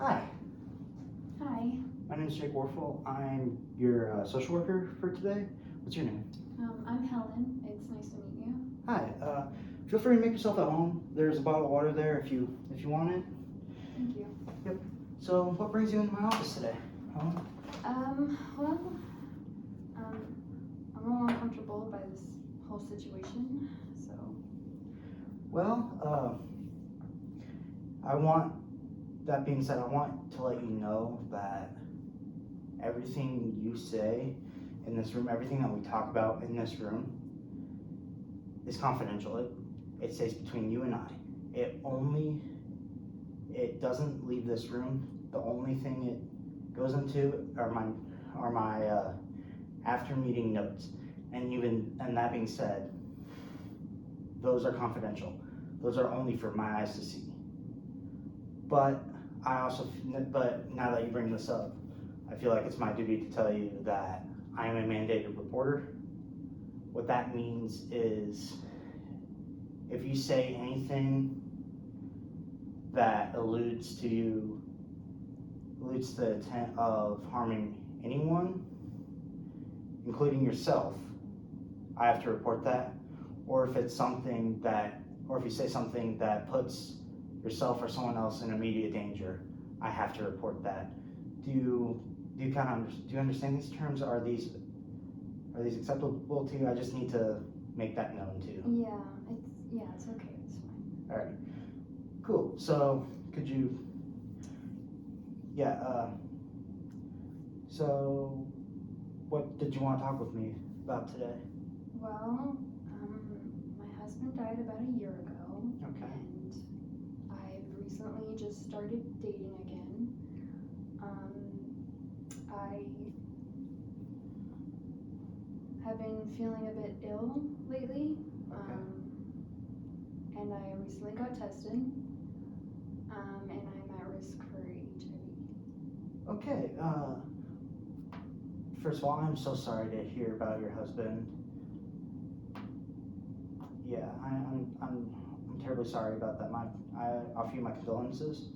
Hi, Hi, my name is Jake Warfel. I'm your social worker for today. What's your name? I'm Helen. It's nice to meet you. Hi. Feel free to make yourself at home. There's a bottle of water there if you want it. Thank you. Yep. So, what brings you into my office today, Helen? Well, I'm a little uncomfortable by this whole situation, so. Well, that being said, I want to let you know that everything you say in this room, everything that we talk about in this room, is confidential. It stays between you and I. It doesn't leave this room. The only thing it goes into are my after meeting notes. And that being said, those are confidential. Those are only for my eyes to see. But but now that you bring this up, I feel like it's my duty to tell you that I am a mandated reporter. What that means is if you say anything that alludes to the intent of harming anyone, including yourself, I have to report that. Or if you say something that puts yourself or someone else in immediate danger, I have to report that. Do you understand these terms? Are these acceptable to you? I just need to make that known to you. It's okay. It's fine. All right. Cool. So could you? Yeah. So what did you want to talk with me about today? Well, my husband died about a year ago. Okay. And I've recently just started dating again. I have been feeling a bit ill lately. Okay. And I recently got tested. And I'm at risk for HIV. Okay. First of all, I'm so sorry to hear about your husband. Yeah, I'm terribly sorry about that. I offer you my condolences.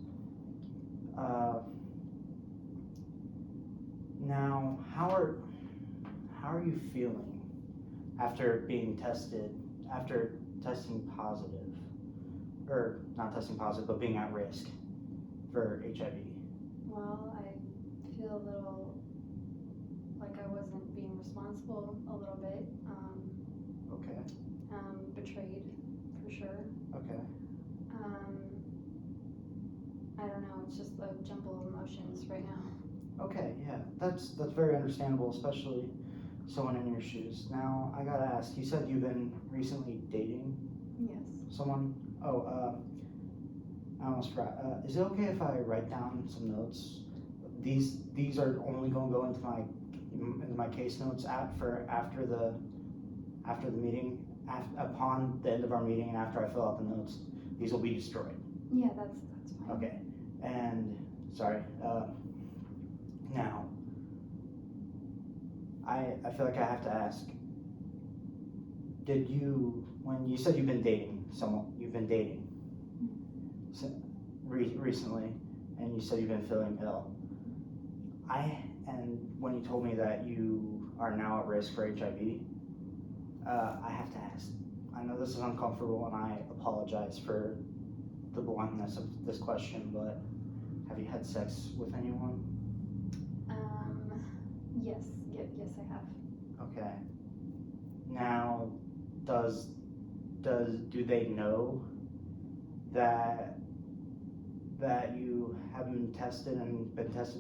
Now, how are you feeling after after testing positive, or not testing positive, but being at risk for HIV? Well, I feel a little like I wasn't being responsible a little bit. Okay. Betrayed, for sure. Okay. I don't know, it's just a jumble of emotions right now. Okay, yeah, that's very understandable, especially someone in your shoes. Now, I gotta ask, you said you've been recently dating Yes. someone? Oh, I almost forgot. Is it okay if I write down some notes? These are only going to go into my case notes after the meeting, upon the end of our meeting, and after I fill out the notes. These will be destroyed. Yeah, that's fine. Okay, and sorry. Now, I feel like I have to ask. When you said you've been dating recently, and you said you've been feeling ill. And when you told me that you are now at risk for HIV, I have to ask. I know this is uncomfortable, and I apologize for the bluntness of this question, but have you had sex with anyone? Yes, I have. Okay. Now, do they know that you have been tested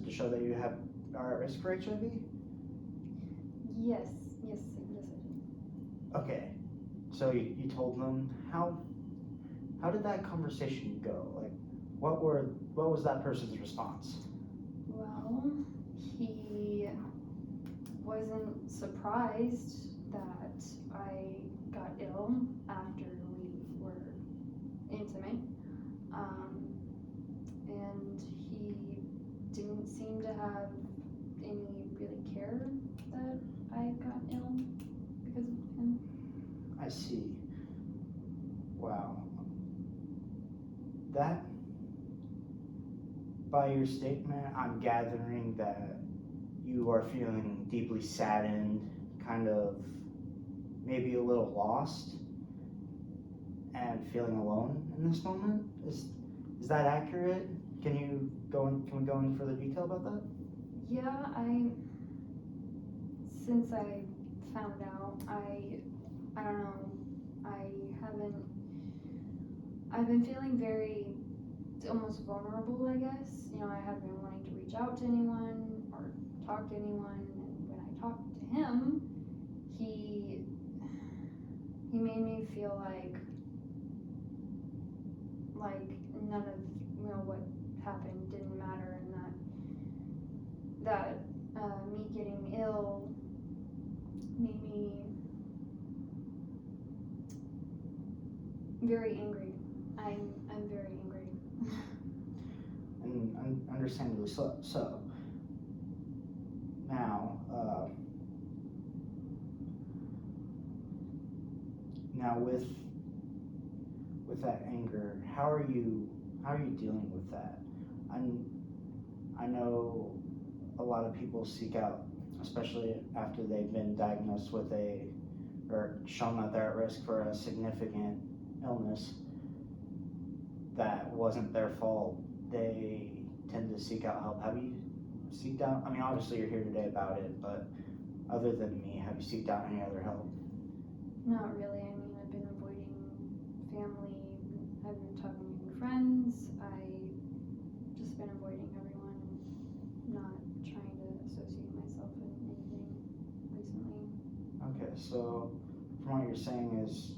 to show that you are at risk for HIV? Yes, I did. Okay. So you told them. How did that conversation go? Like, what was that person's response? Well, he wasn't surprised that I got ill after we were intimate. And he didn't seem to have any really care that I got ill because of him. I see. Wow. That by your statement, I'm gathering that you are feeling deeply saddened, kind of maybe a little lost, and feeling alone in this moment. Is that accurate? Can we go into further detail about that? Yeah, since I found out, I don't know, I've been feeling very, almost vulnerable, I guess. You know, I haven't been wanting to reach out to anyone or talk to anyone, and when I talked to him, he made me feel like none of, you know, what happened didn't matter, and that me getting ill made me very angry. I'm very angry. And understandably so. So now, with that anger, how are you dealing with that? I know a lot of people seek out, especially after they've been diagnosed with or shown that they're at risk for a significant illness that wasn't their fault. They tend to seek out help. Have you seeked out? I mean, obviously you're here today about it, but other than me, have you seeked out any other help? Not really. I mean, I've been avoiding family. I've been talking to friends. I just been avoiding everyone and not trying to associate myself in anything recently. Okay, so from what you're saying is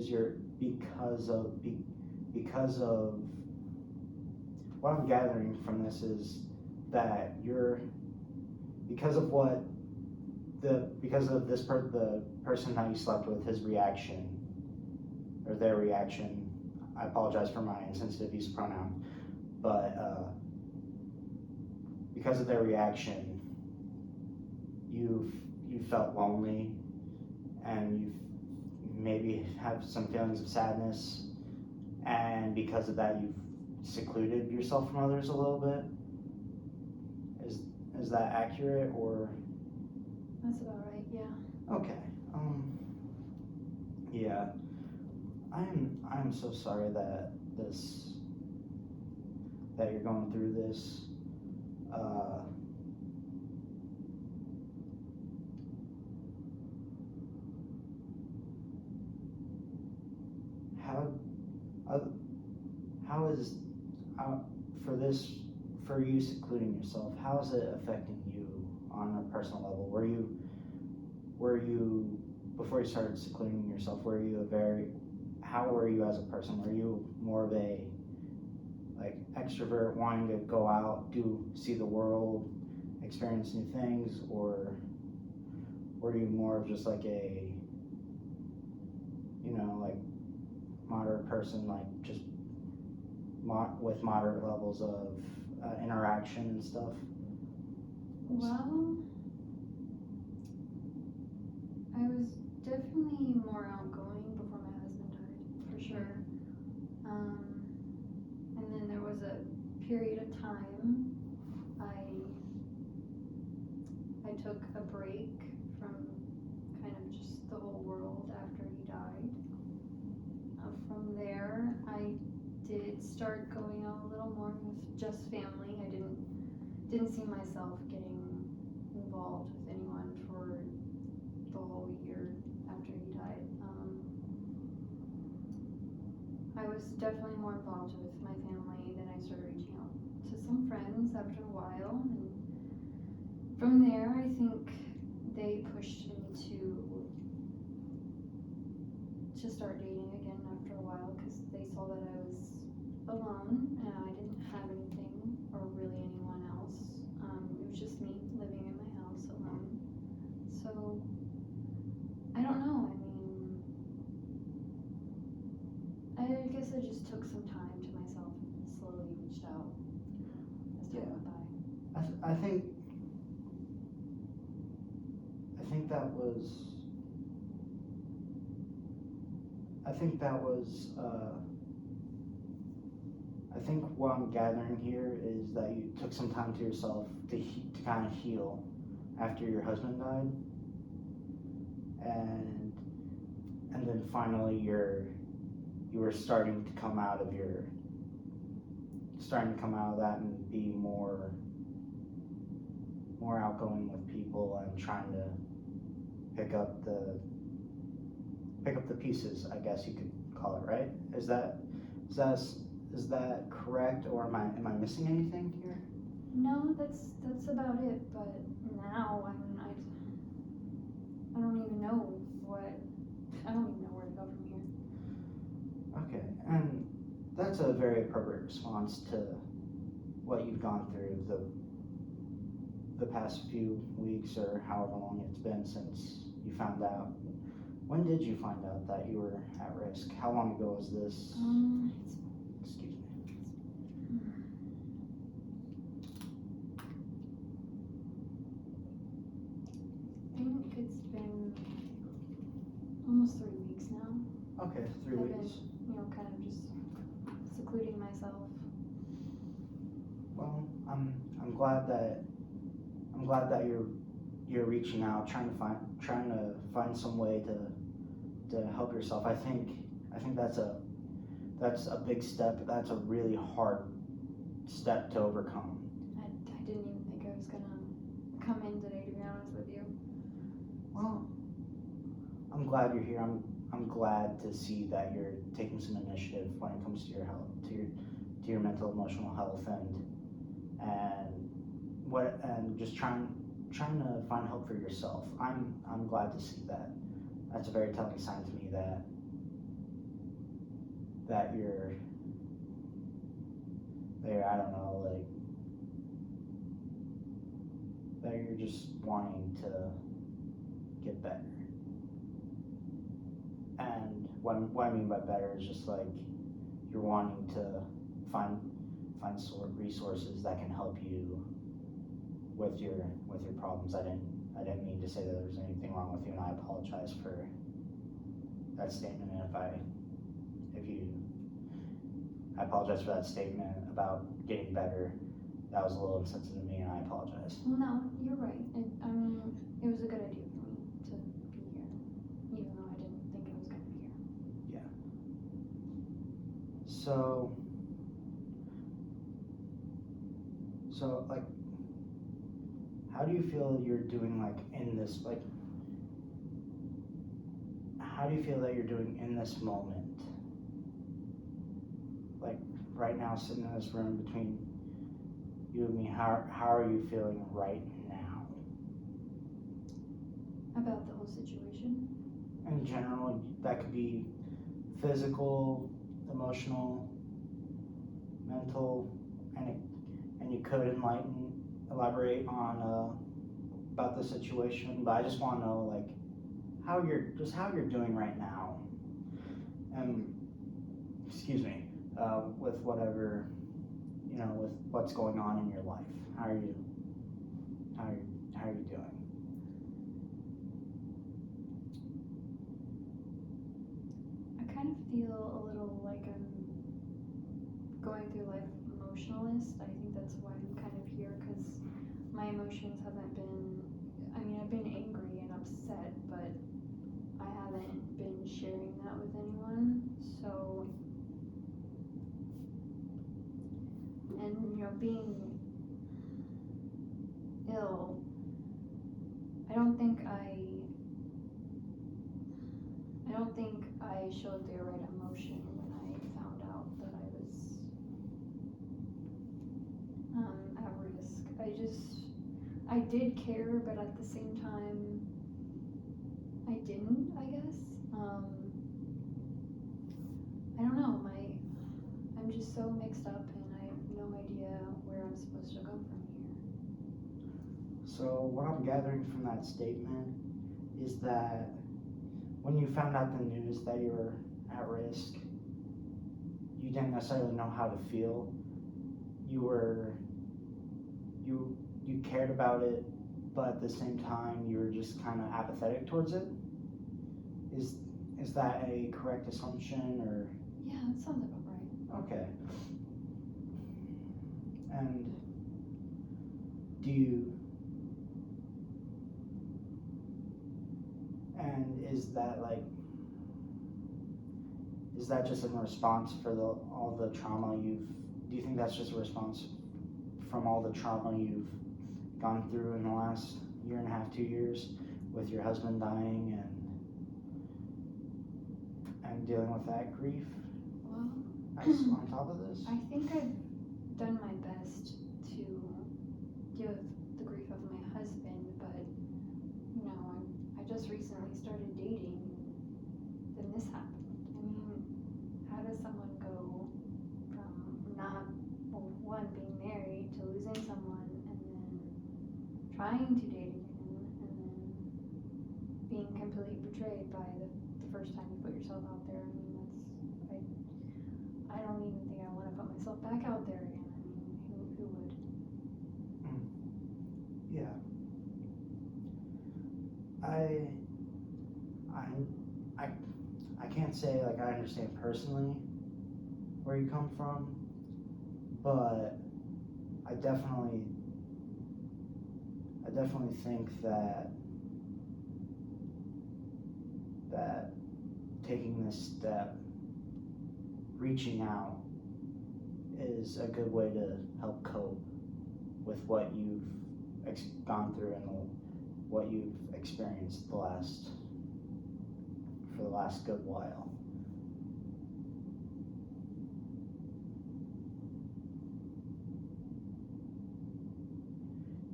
you're because of what I'm gathering from this is that you're because of the person that you slept with, his reaction or their reaction. I apologize for my insensitive use of pronoun, but because of their reaction, you felt lonely, and you maybe have some feelings of sadness, and because of that, you've secluded yourself from others a little bit. Is that accurate, or? That's about right. Yeah. Okay. Yeah. I'm so sorry that you're going through this. How is for you secluding yourself? How is it affecting you on a personal level? Were you before you started secluding yourself? How were you as a person? Were you more of a extrovert, wanting to go out, see the world, experience new things, or were you more of just like a moderate person, just with moderate levels of interaction and stuff? Well, I was definitely more outgoing before my husband died, for sure. And then there was a period of time I took a break from kind of just the whole world after he died. From there, I did start going out a little more with just family. I didn't see myself getting involved with anyone for the whole year after he died. I was definitely more involved with my family. Then I started reaching out to some friends after a while, and from there I think they pushed me to start dating again after a while, because they saw that I was alone and I didn't have anything or really anyone else. It was just me living in my house alone. So I don't know. I mean, I guess I just took some time to myself and slowly reached out as time went by. I think that was think what I'm gathering here is that you took some time to yourself to kind of heal after your husband died, and then finally you were starting to come out of that and be more outgoing with people and trying to pick up the pieces, I guess you could call it, right? Is that correct, or am I missing anything here? No, that's about it. But now, I don't even know where to go from here. Okay, and that's a very appropriate response to what you've gone through the past few weeks or however long it's been since you found out. When did you find out that you were at risk? How long ago was this? Excuse me. I think it's been almost 3 weeks now. Okay, 3 I've weeks. been, kind of just secluding myself. Well, I'm glad that you're reaching out, trying to find some way to help yourself. I think that's a big step. That's a really hard step to overcome. I didn't even think I was gonna come in today, to be honest with you. Well, I'm glad you're here. I'm glad to see that you're taking some initiative when it comes to your health, to your mental, emotional health, and just trying to find help for yourself. I'm glad to see that. That's a very telling sign to me that you're there. I don't know, like that you're just wanting to get better. And what I mean by better is just like you're wanting to find sort of resources that can help you with your problems. I didn't mean to say that there was anything wrong with you, and I apologize for that statement. I apologize for that statement about getting better. That was a little insensitive to me, and I apologize. Well, no, you're right. It was a good idea for me to be here, even though I didn't think I was gonna be here. Yeah. So like, how do you feel you're doing, like, in this, like, how do you feel that you're doing in this moment? Like, right now, sitting in this room between you and me, how are you feeling right now? About the whole situation? In general, that could be physical, emotional, mental, and you could elaborate on about the situation, but I just want to know, like, how you're doing right now, and excuse me, with whatever, with what's going on in your life. How are you doing? I kind of feel a little like I'm going through life emotionalist. I think that's why I'm kind of here, because my emotions haven't been, I've been angry and upset, but I haven't been sharing that with anyone. So, and being ill, I don't think I showed the right emotion when I found out that I was at risk. I did care, but at the same time, I didn't, I guess. I don't know, I'm just so mixed up, and I have no idea where I'm supposed to go from here. So what I'm gathering from that statement is that when you found out the news that you were at risk, you didn't necessarily know how to feel. You cared about it, but at the same time you were just kind of apathetic towards it. Is that a correct assumption, or? Yeah, that sounds about right. Okay. And do you, and is that just in response for all the trauma do you think that's just a response from all the trauma you've gone through in the last year and a half, 2 years with your husband dying and dealing with that grief Well, on top of this? I think I've done my best to deal with the grief of my husband, but you know, I just recently started dating, then this happened. I mean, how does someone go from not, well, one, being married to losing someone and then trying to date again and then being completely betrayed by the first time you put yourself out there? I mean, I don't even think I want to put myself back out there again. I mean, who would? Yeah. I can't say like I understand personally where you come from, but I definitely think that taking this step, reaching out, is a good way to help cope with what you've gone through and what you've experienced for the last good while.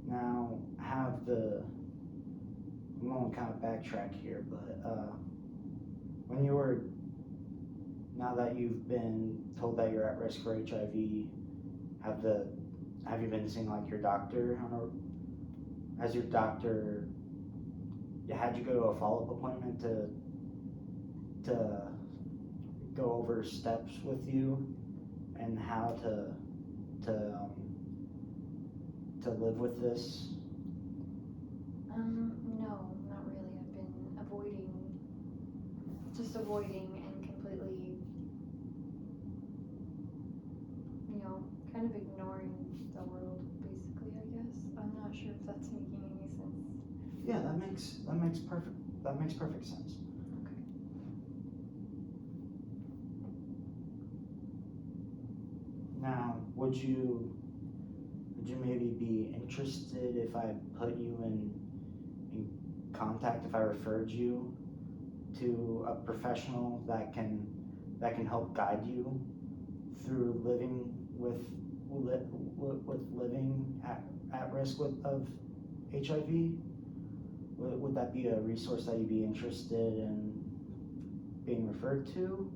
Now, I'm going to kind of backtrack here, but now that you've been told that you're at risk for HIV, have you been seeing like your doctor? Has your doctor had you go to a follow-up appointment to go over steps with you and how to live with this? No, not really. I've been avoiding and completely, kind of ignoring the world, basically, I guess. I'm not sure if that's making any sense. Yeah, that makes perfect sense. Okay. Now, would you maybe be interested if I put you in contact, if I referred you to a professional that can help guide you through living with living at risk of HIV? Would that be a resource that you'd be interested in being referred to?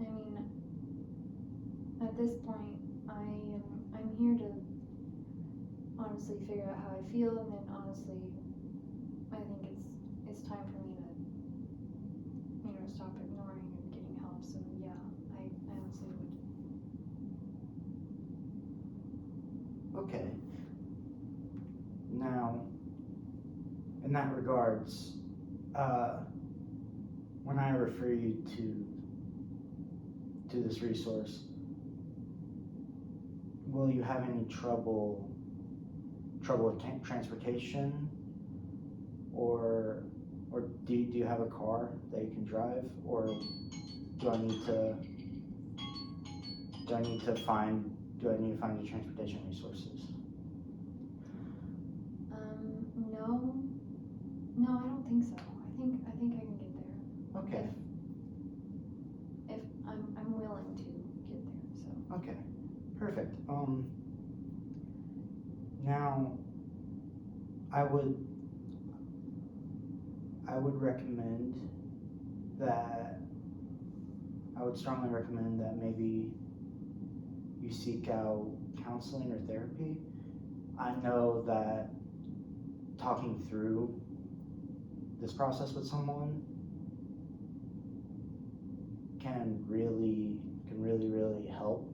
I mean, at this point, I'm here to honestly figure out how I feel, and then honestly, I think it's time for me to stop ignoring and getting help. So yeah, I honestly would. Okay. Now, in that regards, when I refer you to this resource, will you have any trouble with transportation, or do you have a car that you can drive, or do I need to find you transportation resources? No, I don't think so. I think I can get there. Okay. If I'm willing to get there, so. Okay. Perfect. Now, I would strongly recommend that maybe you seek out counseling or therapy. I know that talking through this process with someone can really help.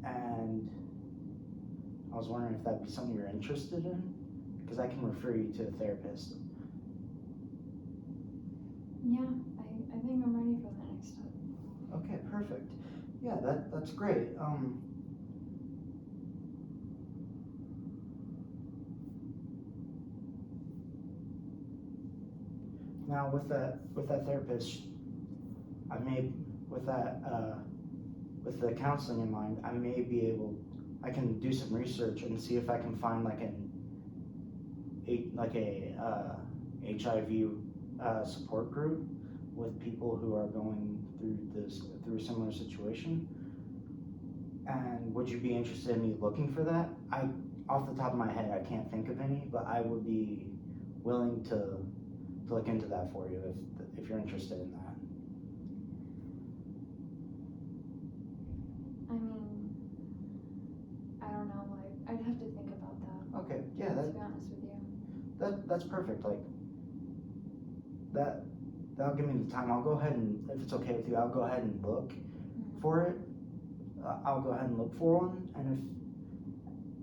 And I was wondering if that'd be something you're interested in, because I can refer you to a therapist. Yeah, I think I'm ready for the next step. Okay, perfect. Yeah, that's great. Now with that therapist, I may with that with the counseling in mind, I can do some research and see if I can find like a HIV support group with people who are going through a similar situation. And would you be interested in me looking for that? Off the top of my head, I can't think of any, but I would be willing to look into that for you if you're interested in that. I mean, I don't know, like, I'd have to think about that, Okay, yeah, to be honest with you. that's perfect. Like that'll give me the time. I'll go ahead and, if it's okay with you, I'll go ahead and look for it. I'll go ahead and look for one,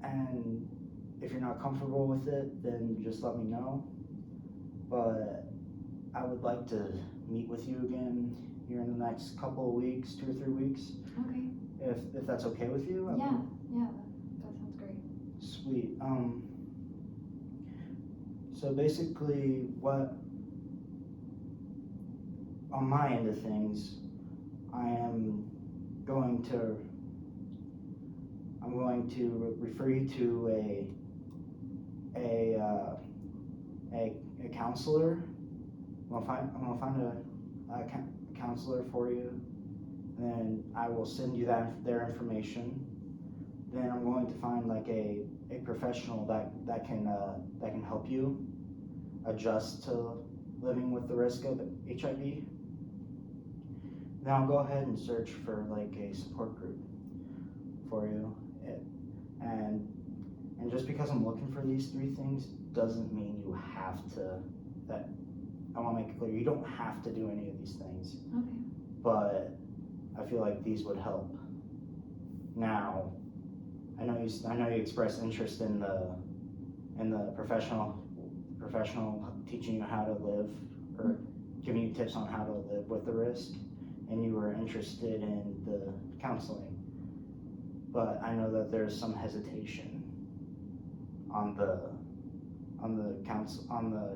and if you're not comfortable with it, then just let me know. But I would like to meet with you again here in the next couple of weeks, 2 or 3 weeks, Okay, if that's okay with you. yeah, that sounds great. Sweet. So basically, what on my end of things, I'm going to refer you to a counselor. I'm gonna find a counselor for you, then I will send you their information. Then I'm going to find like a professional that can help you adjust to living with the risk of HIV. Then I'll go ahead and search for like a support group for you. And just because I'm looking for these 3 things doesn't mean you have to. That I want to make it clear, you don't have to do any of these things. Okay. But I feel like these would help. Now, I know you expressed interest in the professional teaching you how to live, or giving you tips on how to live with the risk, and you were interested in the counseling. But I know that there's some hesitation on the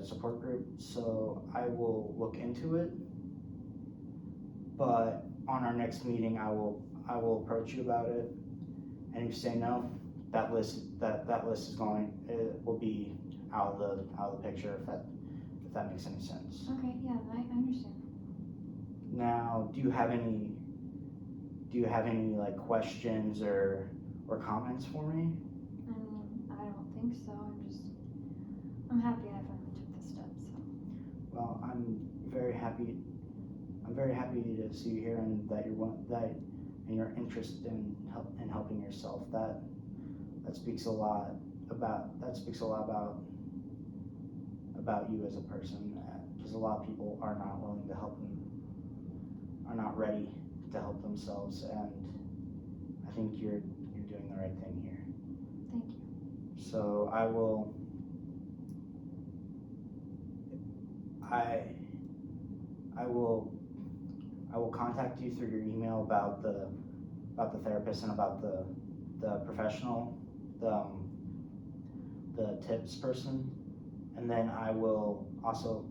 support group, so I will look into it. But on our next meeting, I will approach you about it, and if you say no, that list will be out of the picture, if that makes any sense. Okay, yeah, I understand. Now, do you have any like questions or comments for me? I mean, I don't think so. I'm happy I finally took the steps. So. Well, I'm very happy to see you here, and that you're interested in helping yourself. That speaks a lot about you as a person, because a lot of people are not willing to help them, are not ready to help themselves, and I think you're doing the right thing here. Thank you. So I will contact you through your email about the therapist and about the professional, the tips person, and then I'll also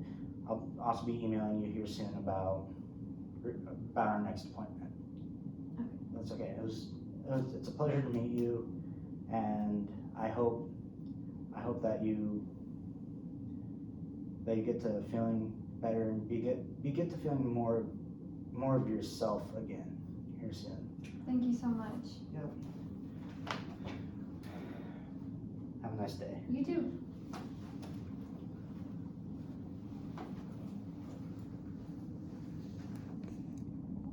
be emailing you here soon about our next appointment. Okay. That's okay. It's a pleasure to meet you, and I hope that you get to feeling better and get to feeling more of yourself again here soon. Thank you so much. Yep. Have a nice day. You too.